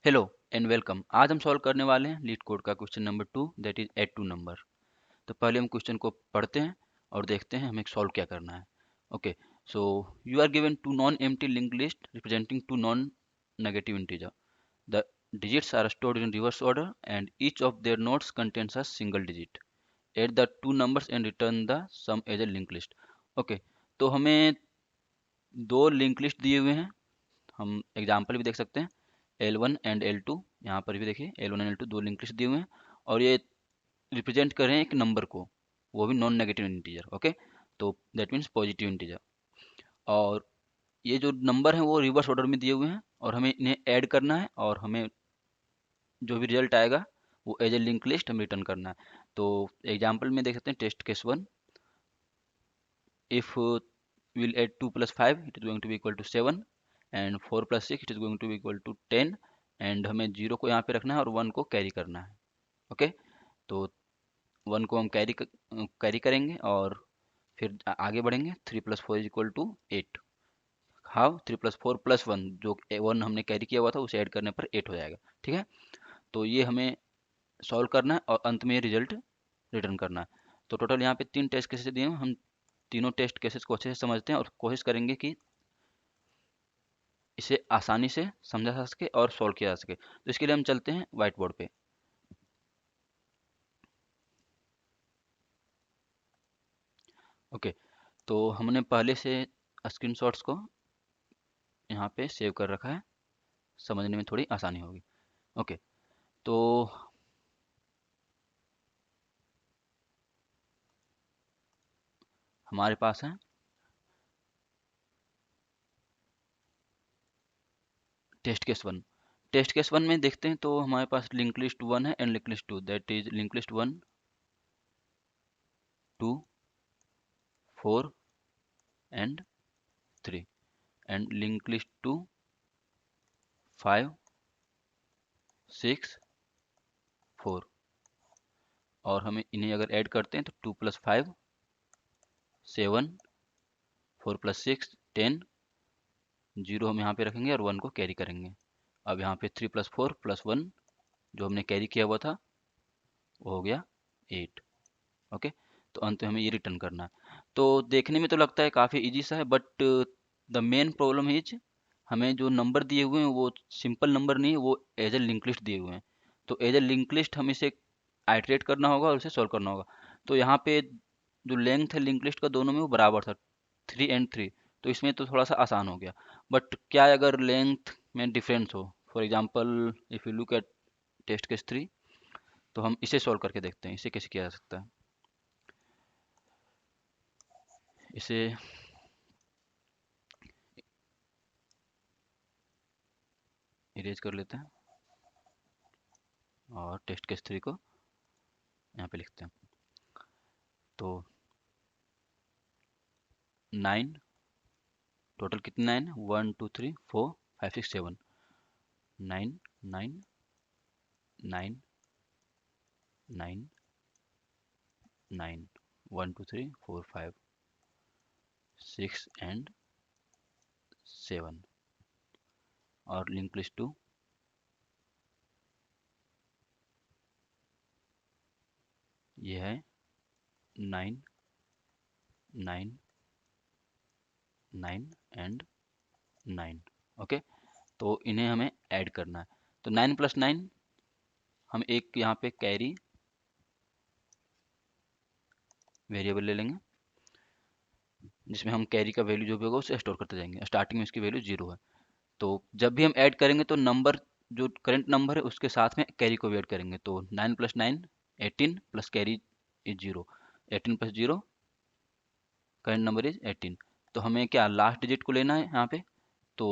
Hello and welcome. आज हम solve करने वाले हैं लीड कोड का question number 2, that is add two number. तो पहले हम क्वेश्चन को पढ़ते हैं और देखते हैं हमें सॉल्व क्या करना है। Okay, so you are given two non empty linked list representing two non negative integer. The digits are stored in reverse order and each of their nodes contains a single digit. Add the two numbers and return the sum as a linked list. Okay, तो हमें दो link list दिए हुए हैं। हम example भी देख सकते हैं, L1 एंड L2। यहाँ पर भी देखिए L1 एंड L2 दो लिंक लिस्ट दिए हुए हैं और ये रिप्रेजेंट कर रहे हैं एक नंबर को, वो भी नॉन नेगेटिव इंटीजर। ओके, तो दैट मीन्स पॉजिटिव इंटीजर। और ये जो नंबर हैं वो रिवर्स ऑर्डर में दिए हुए हैं और हमें इन्हें ऐड करना है और हमें जो भी रिजल्ट आएगा वो एज ए लिंक लिस्ट हमें रिटर्न करना है। तो एग्जाम्पल में देख सकते हैं test case 1, if we'll add 2 plus 5 it is going to be equal to 7 and 4 plus 6 it is going to be equal to 10 and हमें 0 को यहाँ पे रखना है और 1 को कैरी करना है। ओके, तो 1 को हम कैरी करेंगे और फिर आगे बढ़ेंगे। 3 plus 4 is equal to 8। How 3 plus 4 plus 1, जो 1 हमने कैरी किया हुआ था उसे ऐड करने पर 8 हो जाएगा। ठीक है, तो ये हमें सॉल्व करना है और अंत में रिजल्ट रिटर्न करना है। तो टोटल यहाँ पे 3 टेस्ट केसेस दिए हैं। हम तीनों टेस्ट केसेस को अच्छे से समझते हैं और कोशिश करेंगे कि इसे आसानी से समझा जा सके और सॉल्व किया जा सके। तो इसके लिए हम चलते हैं व्हाइट बोर्ड पे। ओके, तो हमने पहले से स्क्रीनशॉट्स को यहाँ पे सेव कर रखा है, समझने में थोड़ी आसानी होगी। ओके, तो हमारे पास है टेस्ट केस 1। टेस्ट केस 1 में देखते हैं तो हमारे पास लिंक लिस्ट 1 है and link list 2, that is link list 1 2 4 and 3 and link list 2 5 6 4। और हमें इन्हें अगर ऐड करते हैं तो 2 प्लस 5 7, 4 प्लस 6 10, 0 हम यहाँ पे रखेंगे और 1 को कैरी करेंगे। अब यहाँ पे 3 प्लस 4 प्लस 1 जो हमने कैरी किया हुआ था वो हो गया 8। ओके, तो अंत में हमें ये रिटर्न करना है। तो देखने में तो लगता है काफ़ी इजी सा है, but the main problem is हमें जो नंबर दिए हुए हैं वो सिंपल नंबर नहीं है, वो एज ए लिंक लिस्ट दिए हुए हैं। तो एज ए लिंक लिस्ट हमें इसे आइटरेट करना होगा और इसे सॉल्व करना होगा। तो यहाँ पे जो लेंथ है लिंक लिस्ट का दोनों में वो बराबर था, 3 and 3। तो इसमें तो थोड़ा सा आसान हो गया। बट क्या है अगर लेंथ में डिफरेंस हो, for example if you look at test case 3, तो हम इसे सॉल्व करके देखते हैं इसे कैसे किया जा सकता है। इसे इरेज कर लेते हैं और टेस्ट केस 3 को यहाँ पे लिखते हैं। तो 9, टोटल कितने 9 है, 1 2 3 4 5 6 7, 9 9 9 9 9, 1 2 3 4 5 6 एंड 7। और लिंक लिस्ट 2 ये है 9 9 9 एंड 9। ओके, तो इन्हें हमें ऐड करना है। तो 9 प्लस 9, हम एक यहाँ पे कैरी वेरिएबल ले लेंगे जिसमें हम कैरी का वैल्यू जो भी होगा उसे स्टोर करते जाएंगे। स्टार्टिंग में इसकी वैल्यू 0 है। तो जब भी हम ऐड करेंगे तो नंबर जो करंट नंबर है उसके साथ में कैरी को भी ऐड करेंगे। तो 9 plus 9 18 plus carry is 0, 18 plus 0 current number is 18। तो हमें क्या लास्ट डिजिट को लेना है यहाँ पे। तो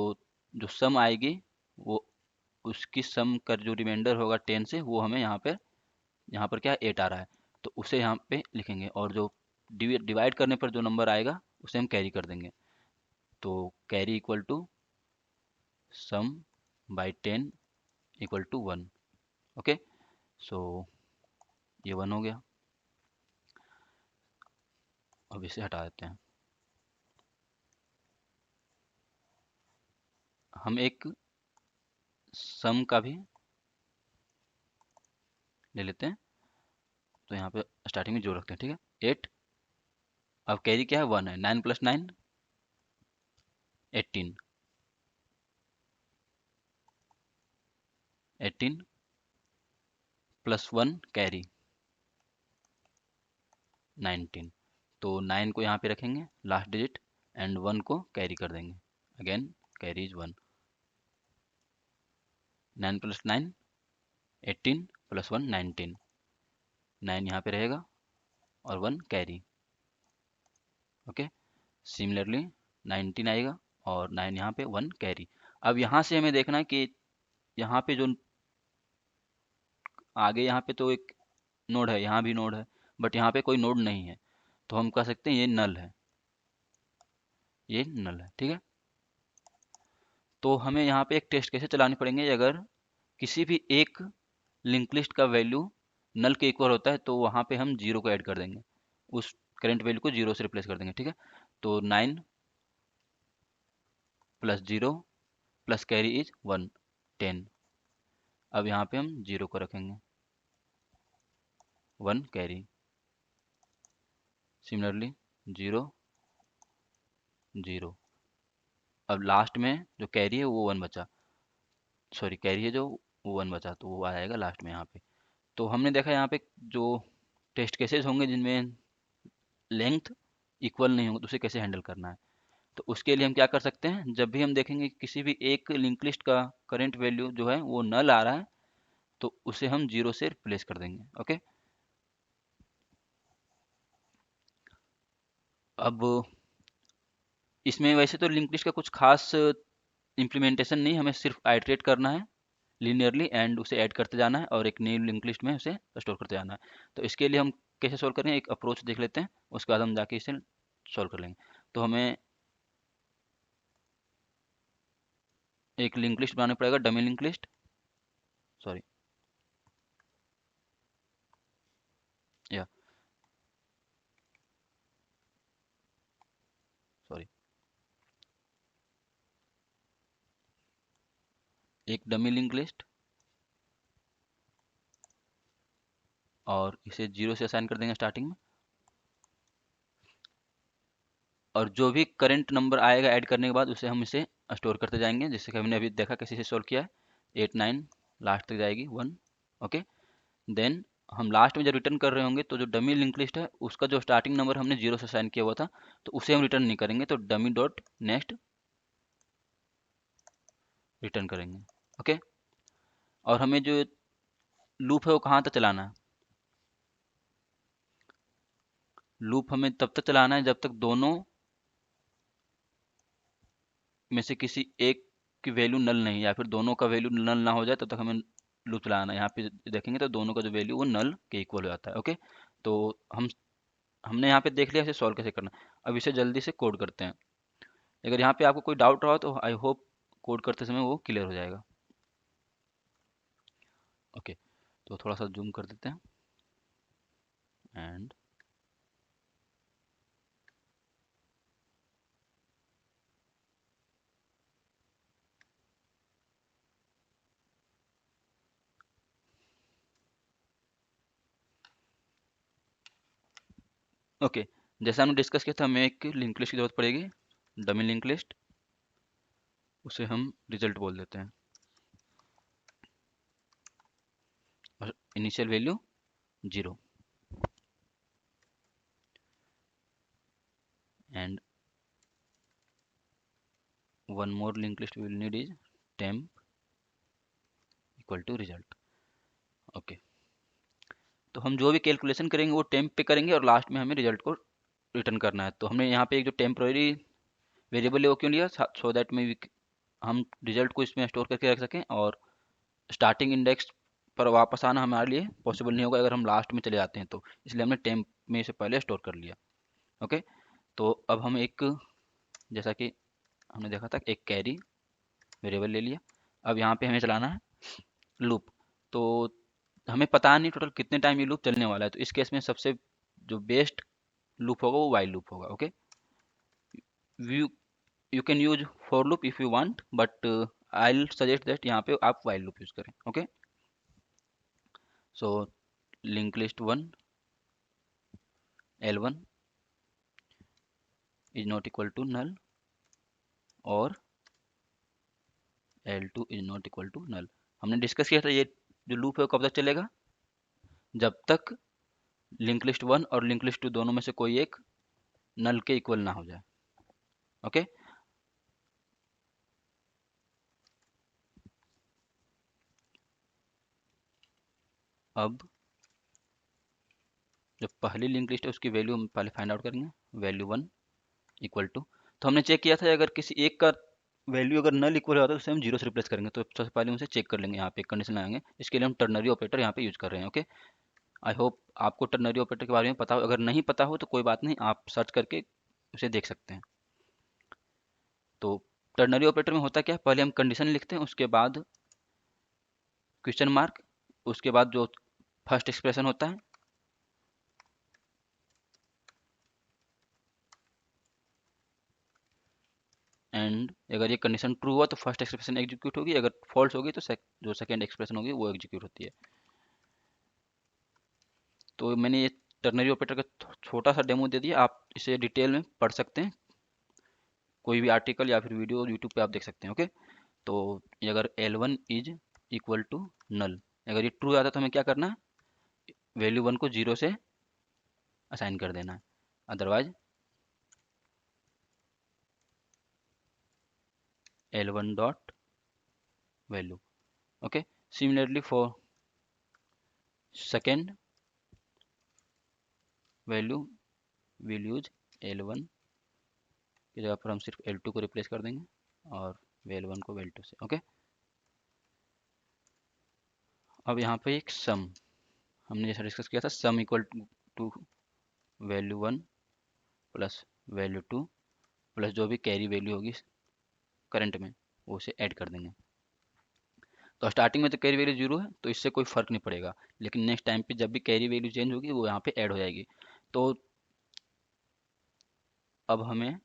जो सम आएगी वो उसकी सम का जो रिमाइंडर होगा 10 से वो हमें यहाँ पर क्या 8 आ रहा है, तो उसे यहाँ पे लिखेंगे और जो डिवाइड करने पर जो नंबर आएगा उसे हम कैरी कर देंगे। तो carry equal to sum by 10 equal to 1। Okay, so ये 1 हो गया। अब इसे हटा देते हैं। हम एक सम का भी ले लेते हैं। तो यहाँ पे स्टार्टिंग में जो रखते हैं, ठीक है 8। अब कैरी क्या है 1 है, 9 + 9 18, 18 + 1 कैरी 19। तो 9 को यहाँ पे रखेंगे लास्ट डिजिट एंड 1 को कैरी कर देंगे, अगेन कैरी इज 1। 9 + 9 18 + 1 19, 9 यहाँ पे रहेगा और 1 कैरी। ओके, सिमिलरली 19 आएगा और 9 यहाँ पे 1 कैरी। अब यहाँ से हमें देखना है कि यहाँ पे जो आगे यहाँ पे तो एक नोड है, यहाँ भी नोड है, बट यहाँ पे कोई नोड नहीं है, तो हम कह सकते हैं ये नल है, ये नल है, ठीक है। तो हमें यहाँ पे एक टेस्ट कैसे चलानी पड़ेंगे, अगर किसी भी एक लिंक लिस्ट का वैल्यू नल के इक्वल होता है तो वहाँ पे हम 0 को ऐड कर देंगे, उस करंट वैल्यू को 0 से रिप्लेस कर देंगे, ठीक है। तो 9 + 0 + कैरी इज 1 10। अब यहाँ पे हम 0 को रखेंगे, 1 कैरी। सिमिलरली 0 0। अब लास्ट में जो कैरी है वो 1 बचा, सॉरी कैरी है जो वो 1 बचा, तो वो आ जाएगा लास्ट में यहाँ पे। तो हमने देखा यहाँ पे जो टेस्ट केसेस होंगे जिनमें लेंथ इक्वल नहीं होगी तो उसे कैसे हैंडल करना है। तो उसके लिए हम क्या कर सकते हैं, जब भी हम देखेंगे कि किसी भी एक लिंक लिस्ट का करंट वैल्यू जो है वो नल आ रहा है तो उसे हम 0 से रिप्लेस कर देंगे। ओके, अब इसमें वैसे तो लिंक लिस्ट का कुछ खास इम्प्लीमेंटेशन नहीं, हमें सिर्फ आइटरेट करना है लीनियरली एंड उसे ऐड करते जाना है और एक न्यू लिंक लिस्ट में उसे स्टोर करते जाना है। तो इसके लिए हम कैसे सोल्व करें, एक अप्रोच देख लेते हैं, उसके बाद हम जाके इसे सोल्व कर लेंगे। तो हमें एक लिंक लिस्ट बनाना पड़ेगा, डमी लिंक लिस्ट, सॉरी या सॉरी एक डमी लिंक लिस्ट और इसे 0 से असाइन कर देंगे स्टार्टिंग में। और जो भी करंट नंबर आएगा ऐड करने के बाद उसे हम इसे स्टोर करते जाएंगे, जैसे कि हमने अभी देखा कैसे से सोल्व किया है। 8 9 लास्ट तक जाएगी 1। ओके, देन हम लास्ट में जब रिटर्न कर रहे होंगे तो जो डमी लिंक लिस्ट है उसका जो स्टार्टिंग नंबर हमने 0 से असाइन किया हुआ था तो उसे हम रिटर्न नहीं करेंगे, तो डमी डॉट नेक्स्ट रिटर्न करेंगे। ओके, और हमें जो लूप है वो कहाँ तक चलाना है, लूप हमें तब तक चलाना है जब तक दोनों में से किसी एक की वैल्यू नल नहीं, या फिर दोनों का वैल्यू नल ना हो जाए तब तक हमें लूप चलाना है। यहाँ पे देखेंगे तो दोनों का जो वैल्यू वो नल के इक्वल हो जाता है। ओके, तो हमने यहाँ पे देख लिया इसे सॉल्व कैसे करना। अब इसे जल्दी से कोड करते हैं। अगर यहाँ पे आपको कोई डाउट रहा तो आई होप कोड करते समय वो क्लियर हो जाएगा। ओके, तो थोड़ा सा जूम कर देते हैं एंड ओके, जैसा हमने डिस्कस किया था हमें एक लिंक लिस्ट की जरूरत पड़ेगी, डमी लिंक लिस्ट, उसे हम रिजल्ट बोल देते हैं और initial value 0 and one more link list will need is temp equal to result. Okay, तो हम जो भी कैलकुलेशन करेंगे वो टेम्प पे करेंगे और लास्ट में हमें रिजल्ट को रिटर्न करना है। तो हमने यहाँ पे एक जो टेम्पररी वेरिएबल है वो क्यों लिया, सो दैट में हम रिजल्ट को इसमें स्टोर करके रख सकें और स्टार्टिंग इंडेक्स पर वापस आना हमारे लिए पॉसिबल नहीं होगा अगर हम लास्ट में चले जाते हैं, तो इसलिए हमने टेम्प में से पहले स्टोर कर लिया। ओके, तो अब हम एक, जैसा कि हमने देखा था, एक कैरी वेरिएबल ले लिया। अब यहाँ पे हमें चलाना है लूप। तो हमें पता नहीं टोटल कितने टाइम ये लूप चलने वाला है, तो इस केस में सबसे जो बेस्ट लूप होगा वो वाइल लूप होगा। Okay, you you can use for loop if you want, but I will suggest that यहाँ पे आप वाइल लूप यूज करें। Okay, so link list 1 L1 is not equal to null और L2 is not equal to null. हमने discuss किया था ये जो लूप है वो कब तक चलेगा, जब तक लिंक लिस्ट 1 और लिंक लिस्ट 2 दोनों में से कोई एक नल के इक्वल ना हो जाए। ओके, अब जो पहली लिंक लिस्ट है उसकी वैल्यू हम पहले फाइंड आउट करेंगे, वैल्यू 1 इक्वल टू, तो हमने चेक किया था अगर किसी एक का वैल्यू अगर नल इक्वल होता है तो उसे हम जीरो से रिप्लेस करेंगे। तो सबसे पहले उसे चेक कर लेंगे, यहाँ पे कंडीशन लगाएंगे, इसके लिए हम टर्नरी ऑपरेटर यहाँ पे यूज कर रहे हैं। ओके, आई होप आपको टर्नरी ऑपरेटर के बारे में पता हो, अगर नहीं पता हो तो कोई बात नहीं, आप सर्च करके उसे देख सकते हैं। तो टर्नरी ऑपरेटर में होता क्या है, पहले हम कंडीशन लिखते हैं, उसके बाद क्वेश्चन मार्क, उसके बाद जो फर्स्ट एक्सप्रेशन होता है, एंड अगर ये कंडीशन ट्रू हुआ तो फर्स्ट एक्सप्रेशन एग्जीक्यूट होगी, अगर फॉल्स होगी तो जो सेकंड एक्सप्रेशन होगी वो एग्जीक्यूट होती है। तो मैंने ये टर्नरी ऑपरेटर का छोटा सा डेमो दे दिया, आप इसे डिटेल में पढ़ सकते हैं, कोई भी आर्टिकल या फिर वीडियो यूट्यूब पे आप देख सकते हैं। ओके, तो ये अगर L1 इज इक्वल टू नल, अगर ये ट्रू आता है तो हमें क्या करना है, वैल्यू 1 को 0 से असाइन कर देना है, otherwise L1 dot value. Okay, similarly for second value will use L1 की जगह पर हम सिर्फ L2 को रिप्लेस कर देंगे और L1 को L2 से। ओके, अब यहाँ पे एक सम हमने जैसा डिस्कस किया था, sum equal to value 1 plus value 2 plus जो भी कैरी वैल्यू होगी करंट में वो उसे ऐड कर देंगे। तो स्टार्टिंग में तो कैरी वैल्यू 0 है तो इससे कोई फर्क नहीं पड़ेगा, लेकिन नेक्स्ट टाइम पे जब भी कैरी वैल्यू चेंज होगी वो यहाँ पे ऐड हो जाएगी। तो अब हमें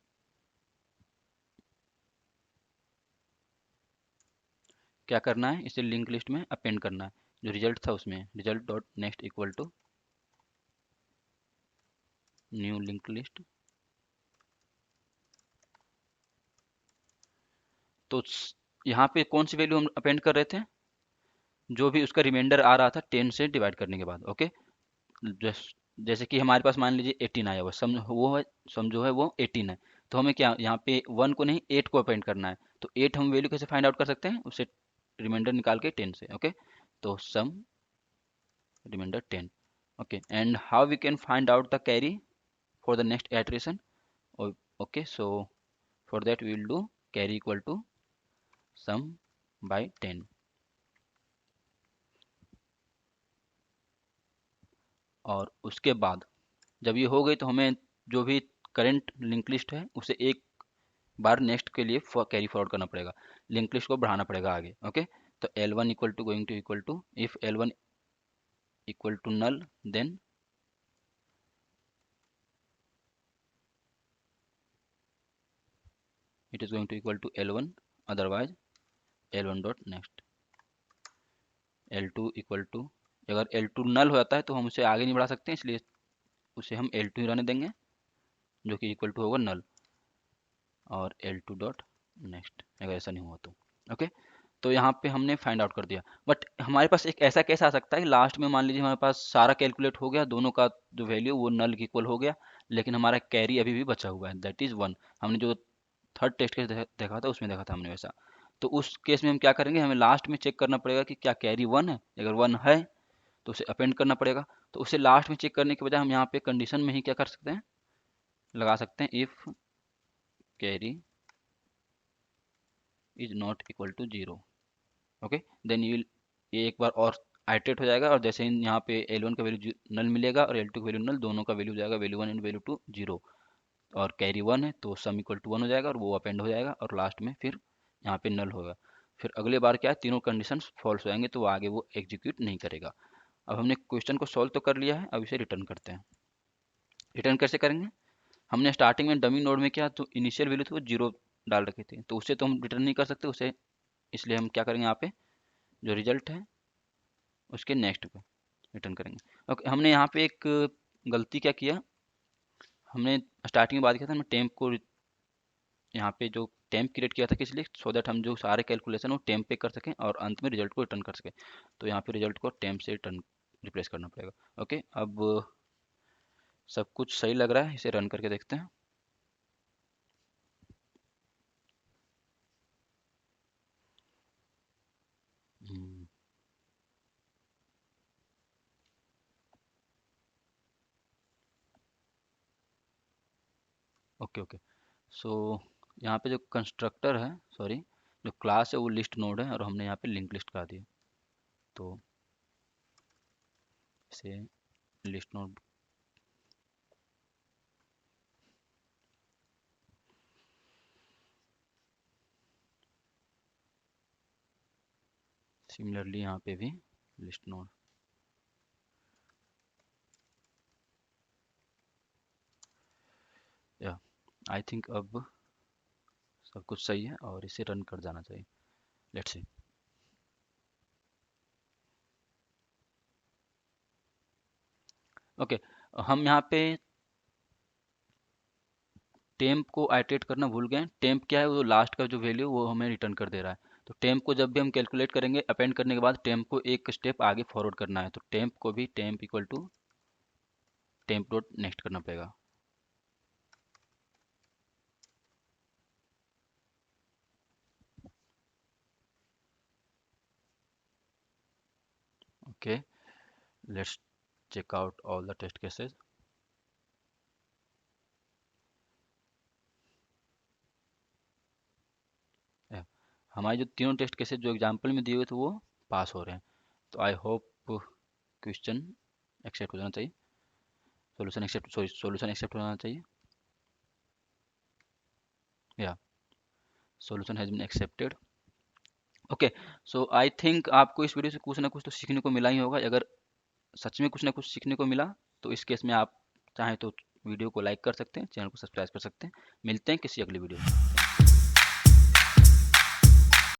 क्या करना है, इसे लिंक लिस्ट में अपेंड करना है, जो रिजल्ट था उसमें result dot next equal to new link list. तो यहाँ पे कौन सी वैल्यू हम अपेंड कर रहे थे, जो भी उसका रिमाइंडर आ रहा था 10 से डिवाइड करने के बाद। ओके, जैसे कि हमारे पास मान लीजिए 18 आया हुआ, सम वो है, सम जो है वो 18 है, तो हमें क्या यहाँ पे 1 को नहीं 8 को अपेंड करना है। तो 8 हम वैल्यू कैसे फाइंड आउट कर सकते हैं, उसे रिमाइंडर निकाल के 10 से। ओके, तो sum reminder 10। Okay, and how we can find out the carry for the next iteration। Okay, so for that we will do carry equal to sum by 10। और उसके बाद जब ये हो गई तो हमें जो भी करंट लिंक लिस्ट है उसे एक बार नेक्स्ट के लिए कैरी फॉरवर्ड करना पड़ेगा, लिंक लिस्ट को बढ़ाना पड़ेगा आगे। ओके, तो L1 equal to going to equal to, if L1 equal to null then it is going to equal to L1, otherwise L1 dot next. L2 equal to, अगर L2 नल हो जाता है तो हम उसे आगे नहीं बढ़ा सकते, इसलिए उसे हम L2 ही रहने देंगे, जो कि इक्वल टू होगा नल, और L2 डॉट नेक्स्ट अगर ऐसा नहीं हुआ तो। ओके, तो यहाँ पे हमने फाइंड आउट कर दिया, बट हमारे पास एक ऐसा केस आ सकता है कि लास्ट में मान लीजिए हमारे पास सारा कैलकुलेट हो गया, दोनों का जो वैल्यू वो नल के इक्वल हो गया, लेकिन हमारा कैरी अभी भी बचा हुआ है, दैट इज 1। हमने जो थर्ड टेस्ट केस देखा था उसमें देखा था हमने वैसा। तो उस केस में हम क्या करेंगे, हमें लास्ट में चेक करना पड़ेगा कि क्या कैरी 1 है, अगर 1 है तो उसे अपेंड करना पड़ेगा। तो उसे लास्ट में चेक करने के बजाय हम यहाँ पे कंडीशन में ही क्या कर सकते हैं, लगा सकते हैं, if carry is not equal to 0। Okay, then you ये एक बार और आइटरेट हो जाएगा, और जैसे ही यहाँ पे L1 का वैल्यू नल मिलेगा और L2 का वैल्यू नल, दोनों का वैल्यू जाएगा वैल्यू 1 एंड वैल्यू 2 0, और कैरी 1 है तो सम इक्वल टू 1 हो जाएगा और वो अपेंड हो जाएगा, और लास्ट में फिर यहाँ पे नल होगा। फिर अगले बार क्या है, तीनों कंडीशंस फॉल्स हो जाएंगे तो वो आगे वो एग्जीक्यूट नहीं करेगा। अब हमने क्वेश्चन को सॉल्व तो कर लिया है, अब इसे रिटर्न करते हैं। रिटर्न कैसे करेंगे, हमने स्टार्टिंग में डमी नोड में क्या तो इनिशियल वैल्यू थी वो 0 डाल रखी थी, तो उसे तो हम रिटर्न नहीं कर सकते, उसे इसलिए हम क्या करेंगे, यहाँ पे जो रिजल्ट है उसके नेक्स्ट पे रिटर्न करेंगे। ओके, हमने यहाँ पे एक गलती क्या किया, हमने स्टार्टिंग में बात किया था, हमने टेम्प को यहाँ पे जो टेम्प क्रिएट किया था किस लिए, सो दैट हम जो सारे कैलकुलेशन वो टेम्प पे कर सकें और अंत में रिजल्ट को रिटर्न कर सकें। तो यहाँ पे रिजल्ट को टेम्प से रिटर्न रिप्लेस करना पड़ेगा। ओके, अब सब कुछ सही लग रहा है, इसे रन करके देखते हैं। ओके ओके, सो यहाँ पे जो कंस्ट्रक्टर है, सॉरी, जो क्लास है वो लिस्ट नोड है और हमने यहाँ पे लिंक लिस्ट कर दिया। तो इसे लिस्ट नोड, सिमिलरली यहाँ पे भी लिस्ट नोड। या आई थिंक अब सब कुछ सही है और इसे रन कर जाना चाहिए। Let's see. ओके, हम यहाँ पे टेम्प को आइटरेट करना भूल गए। टेम्प क्या है, वो लास्ट का जो वैल्यू वो हमें रिटर्न कर दे रहा है। तो टेम्प को जब भी हम कैलकुलेट करेंगे, अपेंड करने के बाद टेम्प को एक स्टेप आगे फॉरवर्ड करना है। तो टेम्प को भी temp equal to temp dot next करना पड़ेगा। Okay, let's check out all the test cases. हमारे जो तीनों टेस्ट केसेस जो एग्जाम्पल में दिए हुए थे वो पास हो रहे हैं। तो आई होप क्वेश्चन एक्सेप्ट हो जाना चाहिए, solution accept, sorry solution accept होना चाहिए। या solution has been accepted. Okay, so I think आपको इस वीडियो से कुछ ना कुछ तो सीखने को मिला ही होगा। अगर सच में कुछ ना कुछ सीखने को मिला तो इस केस में आप चाहें तो वीडियो को लाइक कर सकते हैं, चैनल को सब्सक्राइब कर सकते हैं। मिलते हैं किसी अगली वीडियो में।